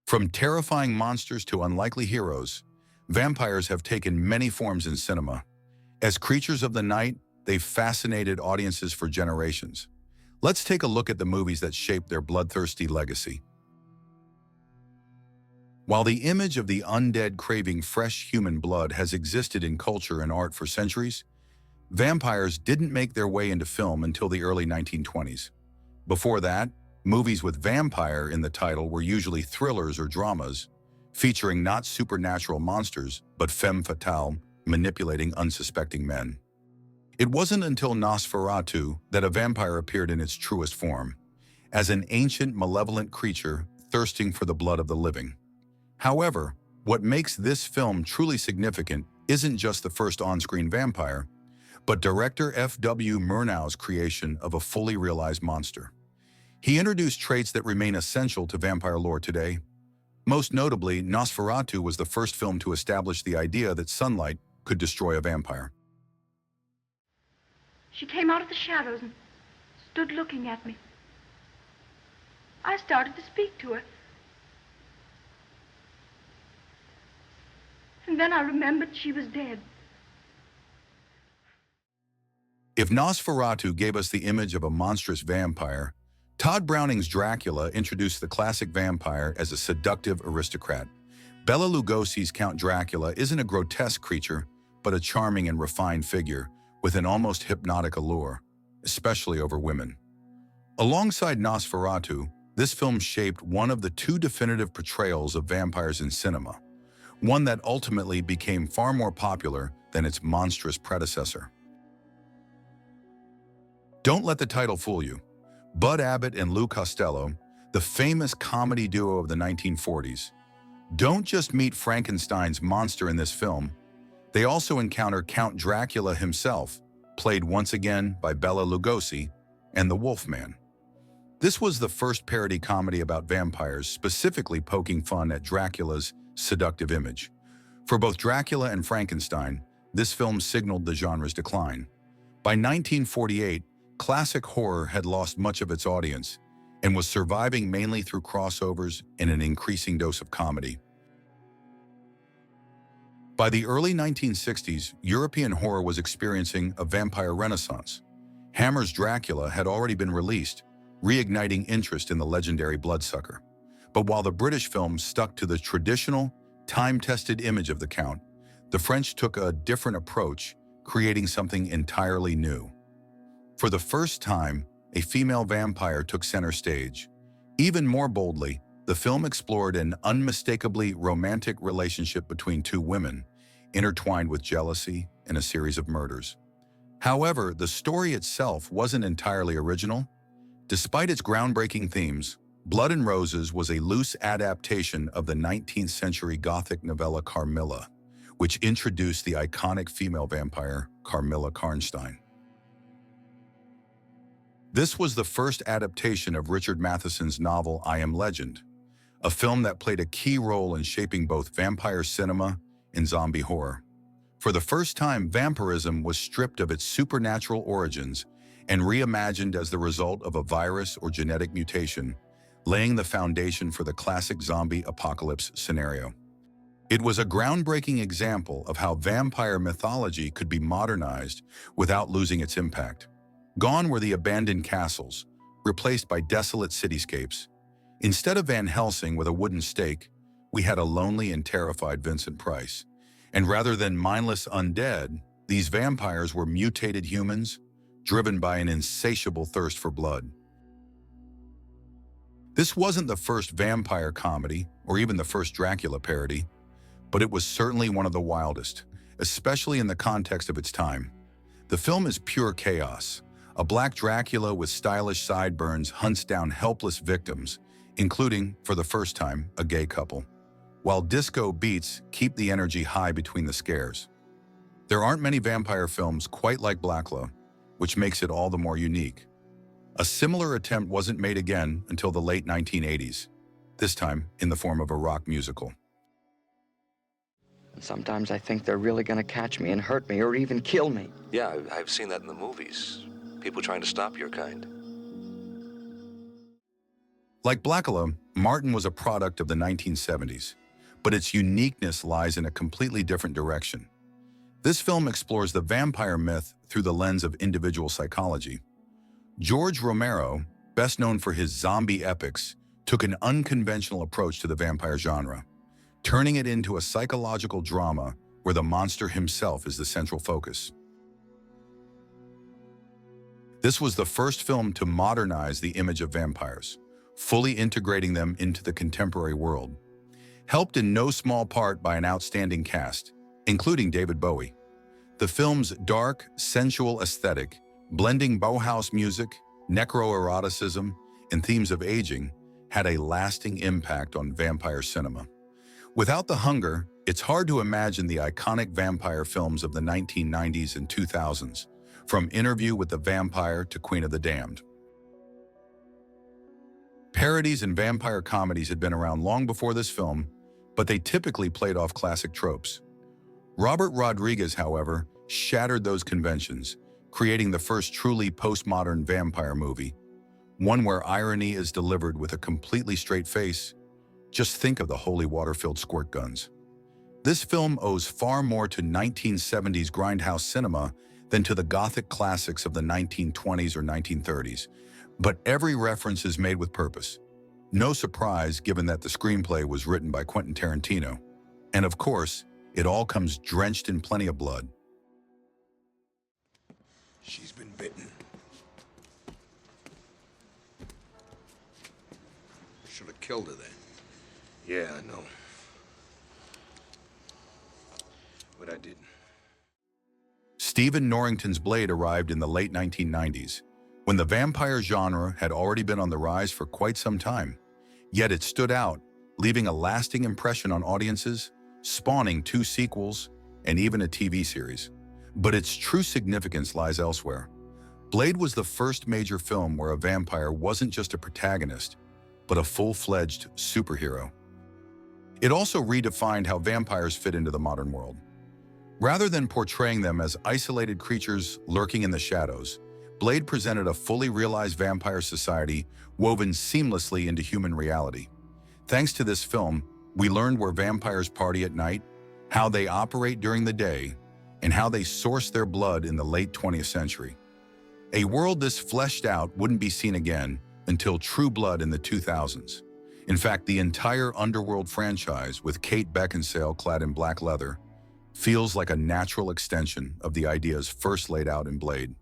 From terrifying monsters to unlikely heroes, vampires have taken many forms in cinema. As creatures of the night, they've fascinated audiences for generations. Let's take a look at the movies that shaped their bloodthirsty legacy. While the image of the undead craving fresh human blood has existed in culture and art for centuries, vampires didn't make their way into film until the early 1920s. Before that, movies with vampire in the title were usually thrillers or dramas, featuring not supernatural monsters, but femme fatale manipulating unsuspecting men. It wasn't until Nosferatu that a vampire appeared in its truest form, as an ancient, malevolent creature thirsting for the blood of the living. However, what makes this film truly significant isn't just the first on-screen vampire, but director F.W. Murnau's creation of a fully realized monster. He introduced traits that remain essential to vampire lore today. Most notably, Nosferatu was the first film to establish the idea that sunlight could destroy a vampire. She came out of the shadows and stood looking at me. I started to speak to her. And then I remembered she was dead. If Nosferatu gave us the image of a monstrous vampire, Todd Browning's Dracula introduced the classic vampire as a seductive aristocrat. Bela Lugosi's Count Dracula isn't a grotesque creature, but a charming and refined figure with an almost hypnotic allure, especially over women. Alongside Nosferatu, this film shaped one of the two definitive portrayals of vampires in cinema, one that ultimately became far more popular than its monstrous predecessor. Don't let the title fool you. Bud Abbott and Lou Costello, the famous comedy duo of the 1940s, don't just meet Frankenstein's monster in this film, they also encounter Count Dracula himself, played once again by Bela Lugosi, and the Wolfman. This was the first parody comedy about vampires, specifically poking fun at Dracula's seductive image. For both Dracula and Frankenstein, this film signaled the genre's decline. By 1948, classic horror had lost much of its audience and was surviving mainly through crossovers and an increasing dose of comedy. By the early 1960s, European horror was experiencing a vampire renaissance. Hammer's Dracula had already been released, reigniting interest in the legendary bloodsucker. But while the British film stuck to the traditional, time-tested image of the Count, the French took a different approach, creating something entirely new. For the first time, a female vampire took center stage. Even more boldly, the film explored an unmistakably romantic relationship between two women, intertwined with jealousy and a series of murders. However, the story itself wasn't entirely original. Despite its groundbreaking themes, Blood and Roses was a loose adaptation of the 19th century Gothic novella Carmilla, which introduced the iconic female vampire Carmilla Karnstein. This was the first adaptation of Richard Matheson's novel I Am Legend, a film that played a key role in shaping both vampire cinema and zombie horror. For the first time, vampirism was stripped of its supernatural origins and reimagined as the result of a virus or genetic mutation, laying the foundation for the classic zombie apocalypse scenario. It was a groundbreaking example of how vampire mythology could be modernized without losing its impact. Gone were the abandoned castles, replaced by desolate cityscapes. Instead of Van Helsing with a wooden stake, we had a lonely and terrified Vincent Price. And rather than mindless undead, these vampires were mutated humans, driven by an insatiable thirst for blood. This wasn't the first vampire comedy, or even the first Dracula parody, but it was certainly one of the wildest, especially in the context of its time. The film is pure chaos. A black Dracula with stylish sideburns hunts down helpless victims, including, for the first time, a gay couple, while disco beats keep the energy high between the scares. There aren't many vampire films quite like Blacula, which makes it all the more unique. A similar attempt wasn't made again until the late 1980s, this time in the form of a rock musical. And sometimes I think they're really gonna catch me and hurt me or even kill me. Yeah, I've seen that in the movies. People trying to stop your kind. Like Blackula, Martin was a product of the 1970s, but its uniqueness lies in a completely different direction. This film explores the vampire myth through the lens of individual psychology. George Romero, best known for his zombie epics, took an unconventional approach to the vampire genre, turning it into a psychological drama where the monster himself is the central focus. This was the first film to modernize the image of vampires, fully integrating them into the contemporary world, helped in no small part by an outstanding cast, including David Bowie. The film's dark, sensual aesthetic, blending Bauhaus music, necroeroticism, and themes of aging, had a lasting impact on vampire cinema. Without the hunger, it's hard to imagine the iconic vampire films of the 1990s and 2000s, from Interview with the Vampire to Queen of the Damned. Parodies and vampire comedies had been around long before this film, but they typically played off classic tropes. Robert Rodriguez, however, shattered those conventions, creating the first truly postmodern vampire movie, one where irony is delivered with a completely straight face. Just think of the holy water-filled squirt guns. This film owes far more to 1970s grindhouse cinema than to the Gothic classics of the 1920s or 1930s, but every reference is made with purpose. No surprise given that the screenplay was written by Quentin Tarantino. And of course, it all comes drenched in plenty of blood. She's been bitten. Should have killed her then. Yeah, I know. But I didn't. Stephen Norrington's Blade arrived in the late 1990s, when the vampire genre had already been on the rise for quite some time. Yet it stood out, leaving a lasting impression on audiences, spawning 2 sequels and even a TV series. But its true significance lies elsewhere. Blade was the first major film where a vampire wasn't just a protagonist, but a full-fledged superhero. It also redefined how vampires fit into the modern world. Rather than portraying them as isolated creatures lurking in the shadows, Blade presented a fully realized vampire society woven seamlessly into human reality. Thanks to this film, we learned where vampires party at night, how they operate during the day, and how they source their blood in the late 20th century. A world this fleshed out wouldn't be seen again until True Blood in the 2000s. In fact, the entire Underworld franchise, with Kate Beckinsale clad in black leather, feels like a natural extension of the ideas first laid out in Blade.